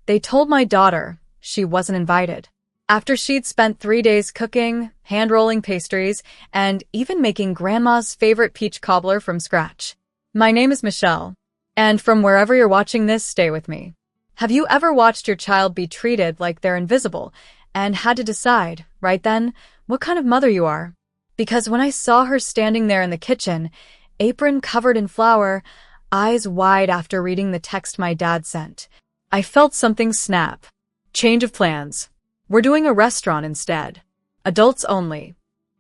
They told my daughter she wasn't invited. After she'd spent 3 days cooking, hand-rolling pastries, and even making Grandma's favorite peach cobbler from scratch. My name is Michelle, and from wherever you're watching this, stay with me. Have you ever watched your child be treated like they're invisible and had to decide, right then, what kind of mother you are? Because when I saw her standing there in the kitchen, apron covered in flour, eyes wide after reading the text my dad sent, I felt something snap. Change of plans. We're doing a restaurant instead. Adults only.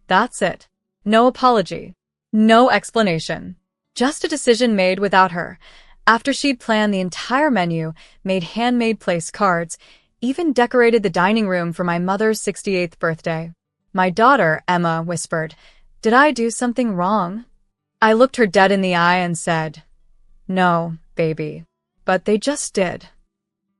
That's it. No apology. No explanation. Just a decision made without her. After she'd planned the entire menu, made handmade place cards, even decorated the dining room for my mother's 68th birthday. My daughter, Emma, whispered, "Did I do something wrong?" I looked her dead in the eye and said, "No, baby." But they just did.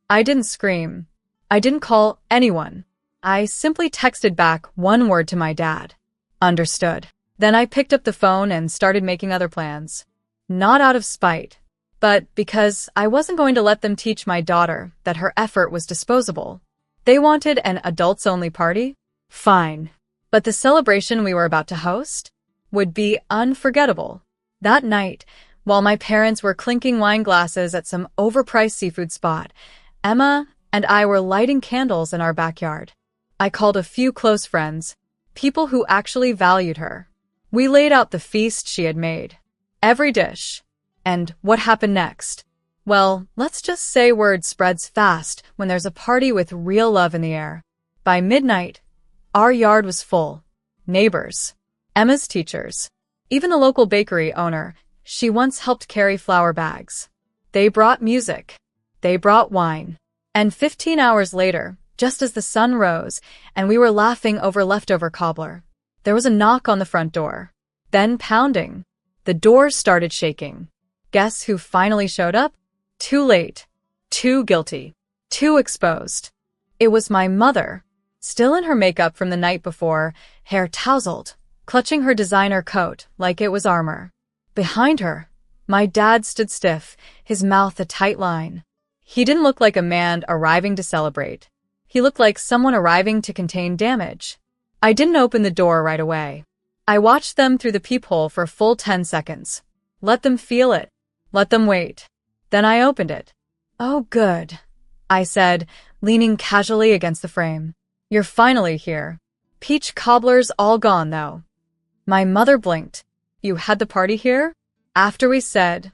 I didn't scream. I didn't call anyone. I simply texted back one word to my dad. Understood. Then I picked up the phone and started making other plans. Not out of spite, but because I wasn't going to let them teach my daughter that her effort was disposable. They wanted an adults-only party? Fine. But the celebration we were about to host would be unforgettable. That night, while my parents were clinking wine glasses at some overpriced seafood spot, Emma and I were lighting candles in our backyard. I called a few close friends, people who actually valued her. We laid out the feast she had made. Every dish. And what happened next? Well, let's just say word spreads fast when there's a party with real love in the air. By midnight, our yard was full. Neighbors. Emma's teachers. Even the local bakery owner. She once helped carry flour bags. They brought music. They brought wine. And 15 hours later, just as the sun rose and we were laughing over leftover cobbler, there was a knock on the front door. Then pounding. The door started shaking. Guess who finally showed up? Too late. Too guilty. Too exposed. It was my mother, still in her makeup from the night before, hair tousled, clutching her designer coat like it was armor. Behind her, my dad stood stiff, his mouth a tight line. He didn't look like a man arriving to celebrate. He looked like someone arriving to contain damage. I didn't open the door right away. I watched them through the peephole for a full 10 seconds. Let them feel it. Let them wait. Then I opened it. "Oh, good," I said, leaning casually against the frame. "You're finally here. Peach cobbler's all gone, though." My mother blinked. "You had the party here?" After we said.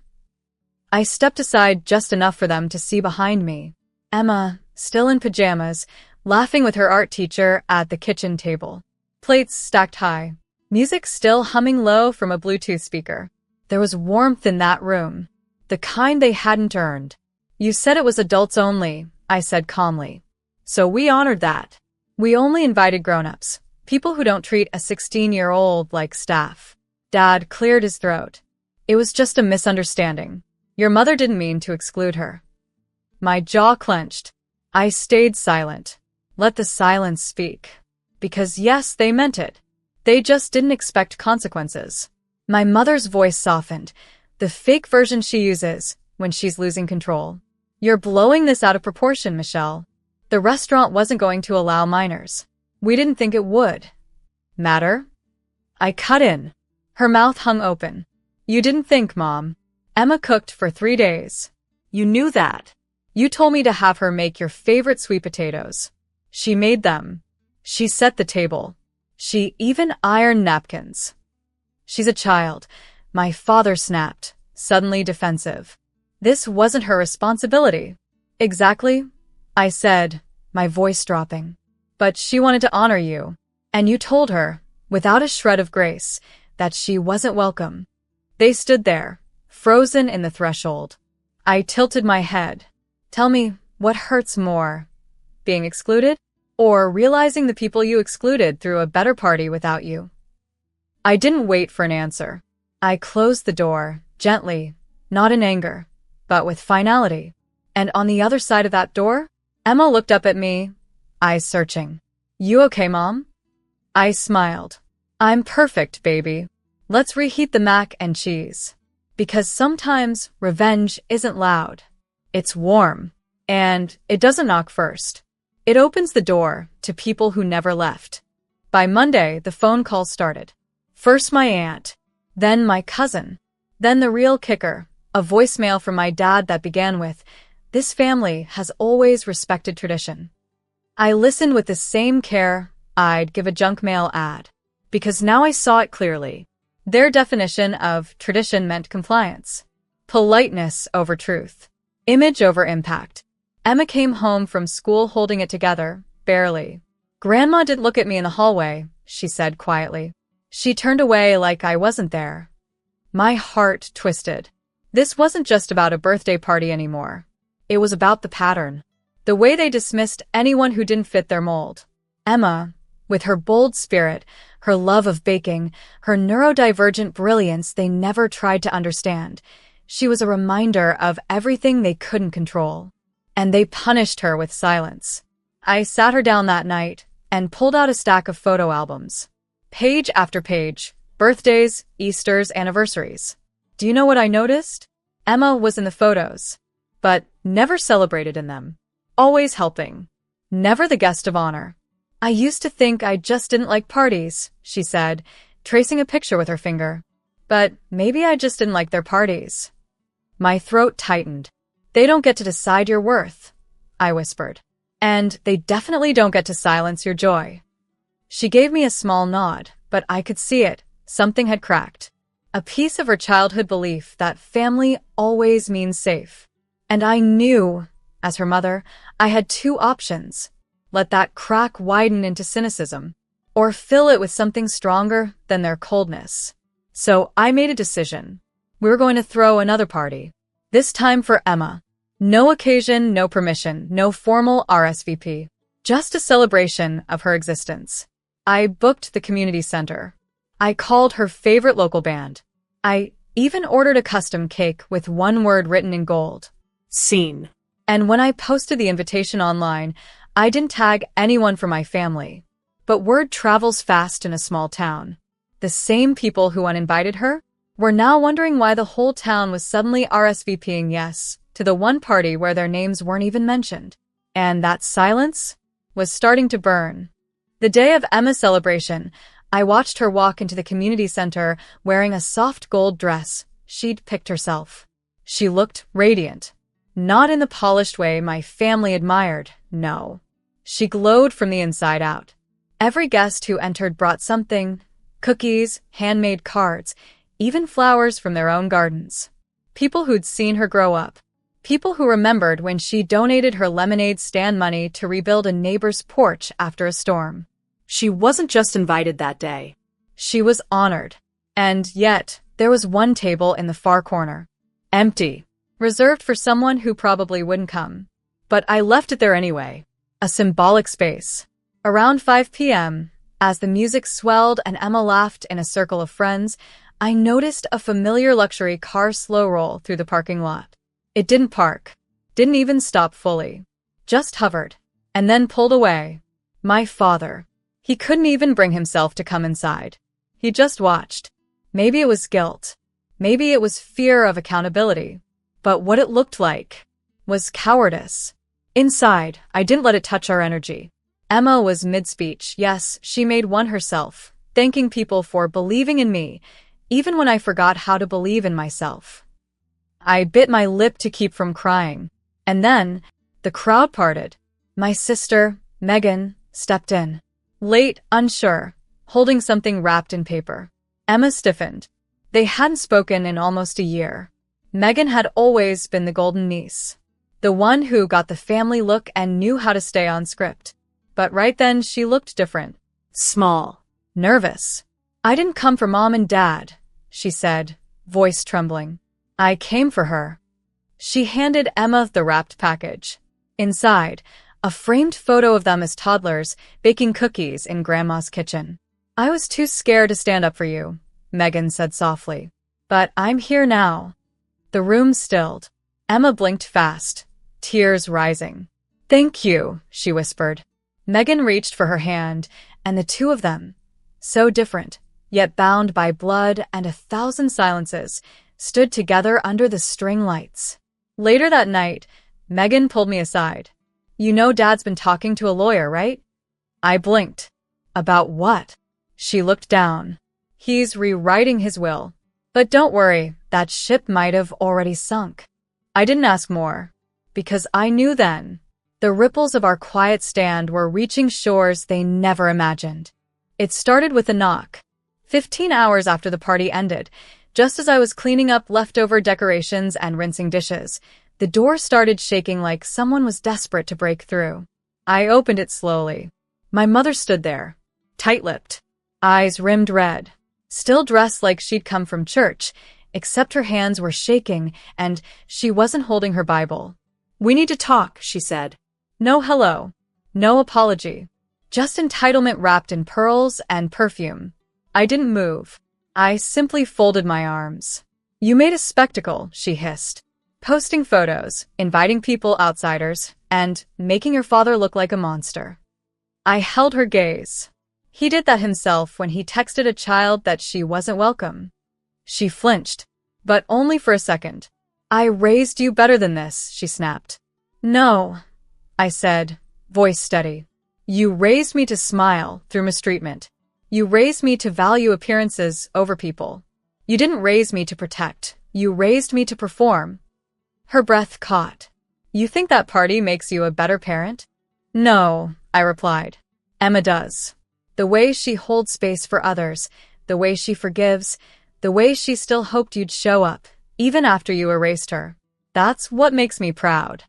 I stepped aside just enough for them to see behind me. Emma, still in pajamas, laughing with her art teacher at the kitchen table. Plates stacked high. Music still humming low from a Bluetooth speaker. There was warmth in that room. The kind they hadn't earned. "You said it was adults only," I said calmly. "So we honored that. We only invited grown-ups, people who don't treat a 16-year-old like staff." Dad cleared his throat. "It was just a misunderstanding. Your mother didn't mean to exclude her." My jaw clenched. I stayed silent. Let the silence speak. Because yes, they meant it. They just didn't expect consequences. My mother's voice softened, the fake version she uses when she's losing control. "You're blowing this out of proportion, Michelle. The restaurant wasn't going to allow minors. We didn't think it would matter." I cut in. Her mouth hung open. "You didn't think, Mom. Emma cooked for 3 days. You knew that. You told me to have her make your favorite sweet potatoes. She made them. She set the table. She even ironed napkins." "She's a child," my father snapped, suddenly defensive. "This wasn't her responsibility." "Exactly," I said, my voice dropping. "But she wanted to honor you. And you told her, without a shred of grace, that she wasn't welcome." They stood there, frozen in the threshold. I tilted my head. "Tell me, what hurts more? Being excluded? Or realizing the people you excluded threw a better party without you?" I didn't wait for an answer. I closed the door, gently, not in anger, but with finality. And on the other side of that door, Emma looked up at me, eyes searching. "You okay, Mom?" I smiled. "I'm perfect, baby. Let's reheat the mac and cheese." Because sometimes revenge isn't loud. It's warm. And it doesn't knock first. It opens the door to people who never left. By Monday, the phone calls started. First my aunt, then my cousin, then the real kicker, a voicemail from my dad that began with, "This family has always respected tradition." I listened with the same care I'd give a junk mail ad, because now I saw it clearly. Their definition of tradition meant compliance. Politeness over truth. Image over impact. Emma came home from school holding it together, barely. "Grandma didn't look at me in the hallway," she said quietly. She turned away like I wasn't there. My heart twisted. This wasn't just about a birthday party anymore. It was about the pattern. The way they dismissed anyone who didn't fit their mold. Emma, with her bold spirit, her love of baking, her neurodivergent brilliance they never tried to understand. She was a reminder of everything they couldn't control. And they punished her with silence. I sat her down that night and pulled out a stack of photo albums. Page after page, birthdays, Easters, anniversaries. Do you know what I noticed? Emma was in the photos, but never celebrated in them. Always helping. Never the guest of honor. "I used to think I just didn't like parties," she said, tracing a picture with her finger. "But maybe I just didn't like their parties." My throat tightened. "They don't get to decide your worth," I whispered. "And they definitely don't get to silence your joy." She gave me a small nod, but I could see it. Something had cracked. A piece of her childhood belief that family always means safe. And I knew, as her mother, I had two options. Let that crack widen into cynicism, or fill it with something stronger than their coldness. So I made a decision. We were going to throw another party. This time for Emma. No occasion, no permission, no formal RSVP. Just a celebration of her existence. I booked the community center. I called her favorite local band. I even ordered a custom cake with one word written in gold. Scene. And when I posted the invitation online, I didn't tag anyone from my family. But word travels fast in a small town. The same people who uninvited her were now wondering why the whole town was suddenly RSVPing yes to the one party where their names weren't even mentioned. And that silence was starting to burn. The day of Emma's celebration, I watched her walk into the community center wearing a soft gold dress she'd picked herself. She looked radiant. Not in the polished way my family admired, no. She glowed from the inside out. Every guest who entered brought something: cookies, handmade cards, even flowers from their own gardens. People who'd seen her grow up. People who remembered when she donated her lemonade stand money to rebuild a neighbor's porch after a storm. She wasn't just invited that day. She was honored. And yet, there was one table in the far corner. Empty. Reserved for someone who probably wouldn't come. But I left it there anyway. A symbolic space. Around 5 p.m., as the music swelled and Emma laughed in a circle of friends, I noticed a familiar luxury car slow roll through the parking lot. It didn't park. Didn't even stop fully. Just hovered. And then pulled away. My father. He couldn't even bring himself to come inside. He just watched. Maybe it was guilt. Maybe it was fear of accountability. But what it looked like was cowardice. Inside, I didn't let it touch our energy. Emma was mid-speech. Yes, she made one herself, thanking people for believing in me, even when I forgot how to believe in myself. I bit my lip to keep from crying. And then, the crowd parted. My sister, Megan, stepped in. Late, unsure, holding something wrapped in paper. Emma stiffened. They hadn't spoken in almost a year. Megan had always been the golden niece. The one who got the family look and knew how to stay on script. But right then she looked different. Small. Nervous. I didn't come for Mom and Dad, she said, voice trembling. I came for her. She handed Emma the wrapped package. Inside, a framed photo of them as toddlers baking cookies in Grandma's kitchen. I was too scared to stand up for you, Megan said softly. But I'm here now. The room stilled. Emma blinked fast, tears rising. Thank you, she whispered. Megan reached for her hand, and the two of them, so different, yet bound by blood and 1,000 silences, stood together under the string lights. Later that night, Megan pulled me aside. You know Dad's been talking to a lawyer, right? I blinked. About what? She looked down. He's rewriting his will. But don't worry, that ship might have already sunk. I didn't ask more, because I knew then. The ripples of our quiet stand were reaching shores they never imagined. It started with a knock. 15 hours after the party ended, just as I was cleaning up leftover decorations and rinsing dishes, the door started shaking like someone was desperate to break through. I opened it slowly. My mother stood there, tight-lipped, eyes rimmed red, still dressed like she'd come from church, except her hands were shaking and she wasn't holding her Bible. "We need to talk," she said. No hello, no apology, just entitlement wrapped in pearls and perfume. I didn't move. I simply folded my arms. "You made a spectacle," she hissed. "Posting photos, inviting people outsiders, and making your father look like a monster." I held her gaze. He did that himself when he texted a child that she wasn't welcome. She flinched, but only for a second. "I raised you better than this," she snapped. "No," I said, voice steady. "You raised me to smile through mistreatment. You raised me to value appearances over people. You didn't raise me to protect. You raised me to perform." Her breath caught. "You think that party makes you a better parent?" "No," I replied. "Emma does. The way she holds space for others, the way she forgives, the way she still hoped you'd show up, even after you erased her. That's what makes me proud."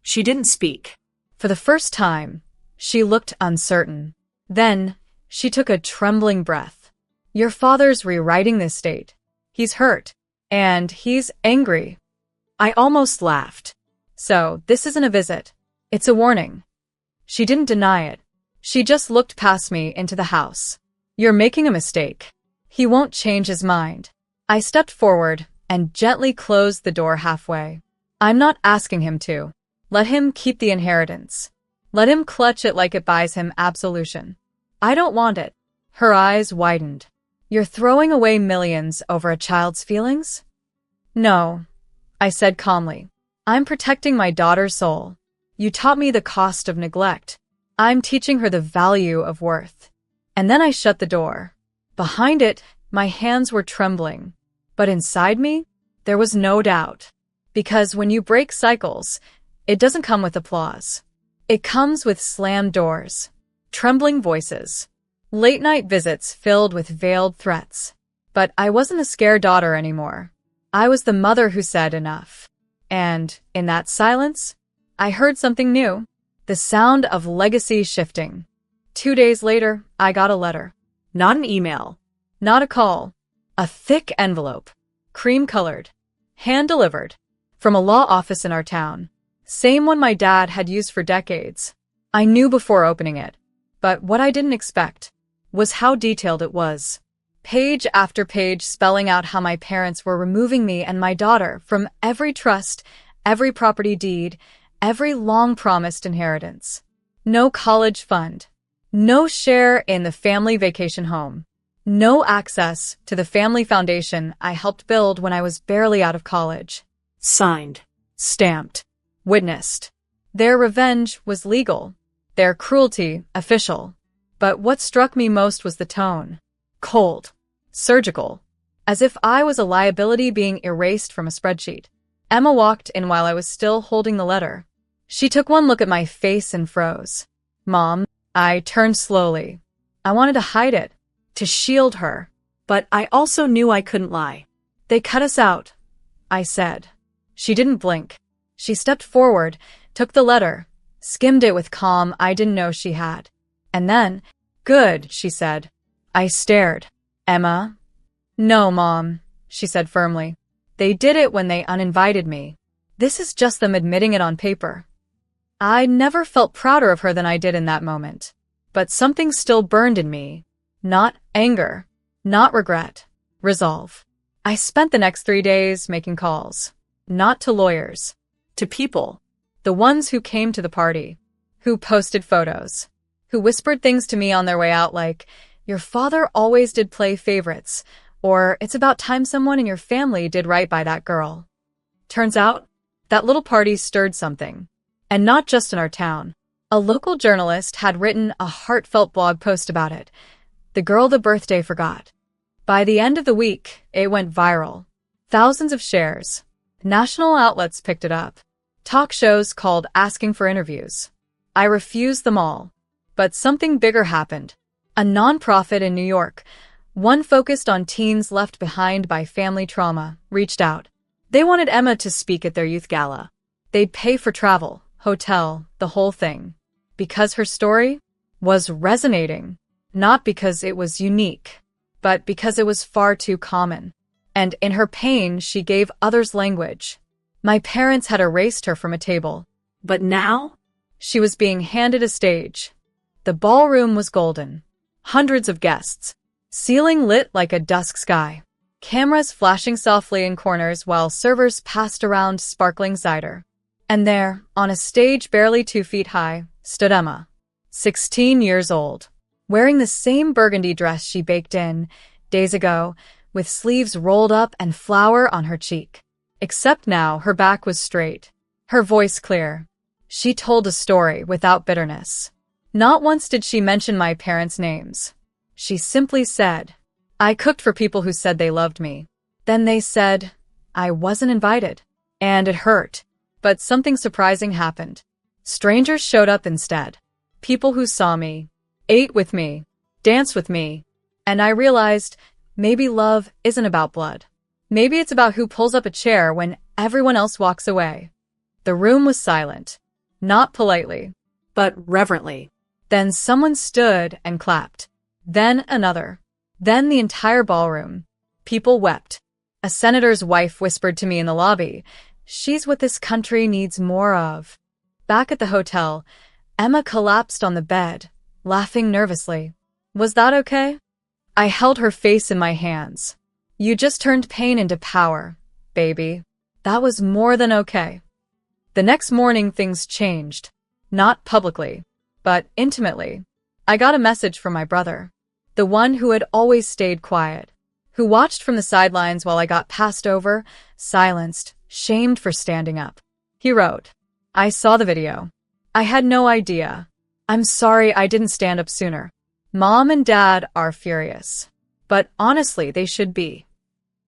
She didn't speak. For the first time, she looked uncertain. Then, she took a trembling breath. "Your father's rewriting this state. He's hurt. And he's angry." I almost laughed. "So, this isn't a visit. It's a warning." She didn't deny it. She just looked past me into the house. "You're making a mistake. He won't change his mind." I stepped forward and gently closed the door halfway. "I'm not asking him to. Let him keep the inheritance. Let him clutch it like it buys him absolution. I don't want it." Her eyes widened. "You're throwing away millions over a child's feelings?" "No," I said calmly. "I'm protecting my daughter's soul. You taught me the cost of neglect. I'm teaching her the value of worth." And then I shut the door. Behind it, my hands were trembling. But inside me, there was no doubt. Because when you break cycles, it doesn't come with applause. It comes with slammed doors, trembling voices, late-night visits filled with veiled threats. But I wasn't a scared daughter anymore. I was the mother who said enough. And, in that silence, I heard something new. The sound of legacy shifting. 2 days later, I got a letter. Not an email. Not a call. A thick envelope. Cream-colored. Hand-delivered. From a law office in our town. Same one my dad had used for decades. I knew before opening it. But what I didn't expect was how detailed it was. Page after page spelling out how my parents were removing me and my daughter from every trust, every property deed, every long-promised inheritance. No college fund. No share in the family vacation home. No access to the family foundation I helped build when I was barely out of college. Signed. Stamped. Witnessed. Their revenge was legal. Their cruelty official. But what struck me most was the tone. Cold. Surgical. As if I was a liability being erased from a spreadsheet. Emma walked in while I was still holding the letter. She took one look at my face and froze. "Mom," I turned slowly. I wanted to hide it, to shield her, but I also knew I couldn't lie. "They cut us out," I said. She didn't blink. She stepped forward, took the letter, skimmed it with calm I didn't know she had. And then, "Good," she said. I stared. "Emma?" "No, Mom," she said firmly. "They did it when they uninvited me. This is just them admitting it on paper." I never felt prouder of her than I did in that moment. But something still burned in me. Not anger. Not regret. Resolve. I spent the next 3 days making calls. Not to lawyers. To people. The ones who came to the party. Who posted photos. Who whispered things to me on their way out like, "Your father always did play favorites," or "It's about time someone in your family did right by that girl." Turns out, That little party stirred something. And not just in our town. A local journalist had written a heartfelt blog post about it. The girl the birthday forgot. By the end of the week, it went viral. Thousands of shares. National outlets picked it up. Talk shows called asking for interviews. I refused them all. But something bigger happened. A nonprofit in New York, one focused on teens left behind by family trauma, reached out. They wanted Emma to speak at their youth gala. They'd pay for travel, hotel, the whole thing. Because her story was resonating. Not because it was unique, but because it was far too common. And in her pain, she gave others language. My parents had erased her from a table. But now? She was being handed a stage. The ballroom was golden. Hundreds of guests. Ceiling lit like a dusk sky. Cameras flashing softly in corners while servers passed around sparkling cider. And there, on a stage barely 2 feet high, stood Emma, 16 years old, wearing the same burgundy dress she baked in days ago, with sleeves rolled up and flour on her cheek. Except now her back was straight, her voice clear. She told a story without bitterness. Not once did she mention my parents' names. She simply said, I cooked for people who said they loved me. Then they said, I wasn't invited. And it hurt. But something surprising happened. Strangers showed up instead. People who saw me, ate with me, danced with me. And I realized, maybe love isn't about blood. Maybe it's about who pulls up a chair when everyone else walks away. The room was silent. Not politely, but reverently. Then someone stood and clapped. Then another. Then the entire ballroom. People wept. A senator's wife whispered to me in the lobby, she's what this country needs more of. Back at the hotel, Emma collapsed on the bed, laughing nervously. Was that okay? I held her face in my hands. You just turned pain into power, baby. That was more than okay. The next morning things changed. Not publicly, but intimately. I got a message from my brother, the one who had always stayed quiet, who watched from the sidelines while I got passed over, silenced, shamed for standing up. He wrote, I saw the video. I had no idea. I'm sorry I didn't stand up sooner. Mom and Dad are furious. But honestly, they should be.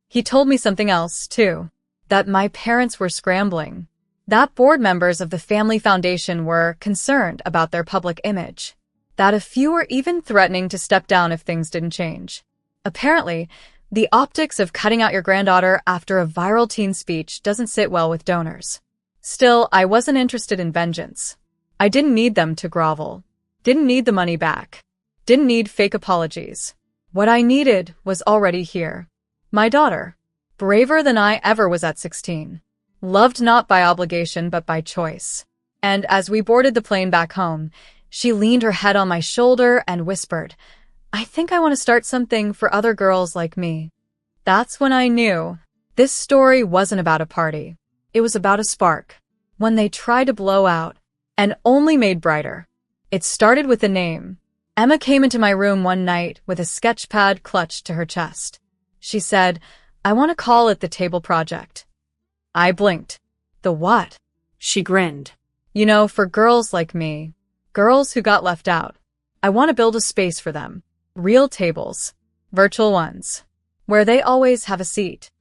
He told me something else, too. That my parents were scrambling. That board members of the family foundation were concerned about their public image. That a few were even threatening to step down if things didn't change. Apparently, the optics of cutting out your granddaughter after a viral teen speech doesn't sit well with donors. Still, I wasn't interested in vengeance. I didn't need them to grovel. Didn't need the money back. Didn't need fake apologies. What I needed was already here. My daughter. Braver than I ever was at 16. Loved not by obligation but by choice. And as we boarded the plane back home, she leaned her head on my shoulder and whispered, I think I want to start something for other girls like me. That's when I knew this story wasn't about a party. It was about a spark. One they tried to blow out and only made brighter. It started with a name. Emma came into my room one night with a sketch pad clutched to her chest. She said, I want to call it the Table Project. I blinked. The what? She grinned. You know, for girls like me, girls who got left out, I want to build a space for them. Real tables. Virtual ones. Where they always have a seat.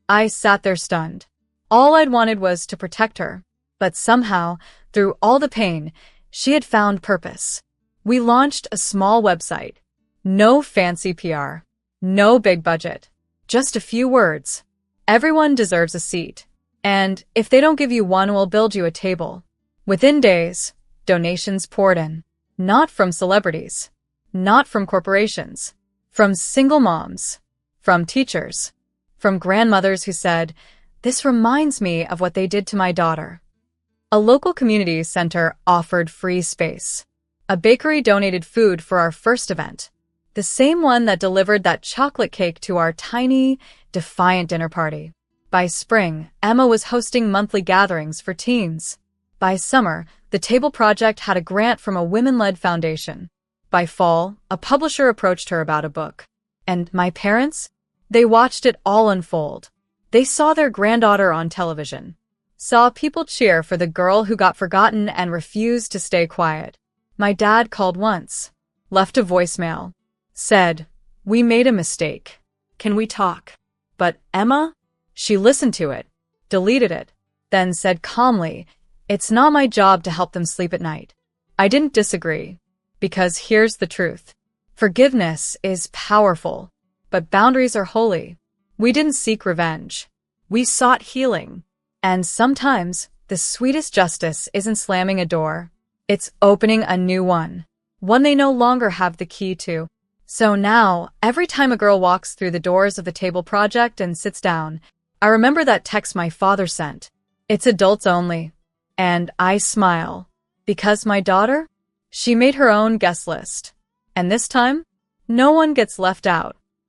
I sat there stunned. All I'd wanted was to protect her. But somehow, through all the pain, she had found purpose. We launched a small website. No fancy PR. No big budget. Just a few words. Everyone deserves a seat. And if they don't give you one, we'll build you a table. Within days, donations poured in. Not from celebrities. Not from corporations. From single moms. From teachers. From grandmothers who said, this reminds me of what they did to my daughter. A local community center offered free space. A bakery donated food for our first event. The same one that delivered that chocolate cake to our tiny, defiant dinner party. By spring, Emma was hosting monthly gatherings for teens. By summer, the Table Project had a grant from a women-led foundation. By fall, a publisher approached her about a book. And my parents? They watched it all unfold. They saw their granddaughter on television. Saw people cheer for the girl who got forgotten and refused to stay quiet. My dad called once, left a voicemail, said, "We made a mistake. Can we talk?" But Emma? She listened to it, deleted it, then said calmly, "It's not my job to help them sleep at night." I didn't disagree, because here's the truth. Forgiveness is powerful, but boundaries are holy. We didn't seek revenge. We sought healing. And sometimes, the sweetest justice isn't slamming a door. It's opening a new one they no longer have the key to. So now, every time a girl walks through the doors of the Table Project and sits down, I remember that text my father sent. It's adults only. And I smile. Because my daughter? She made her own guest list. And this time, no one gets left out.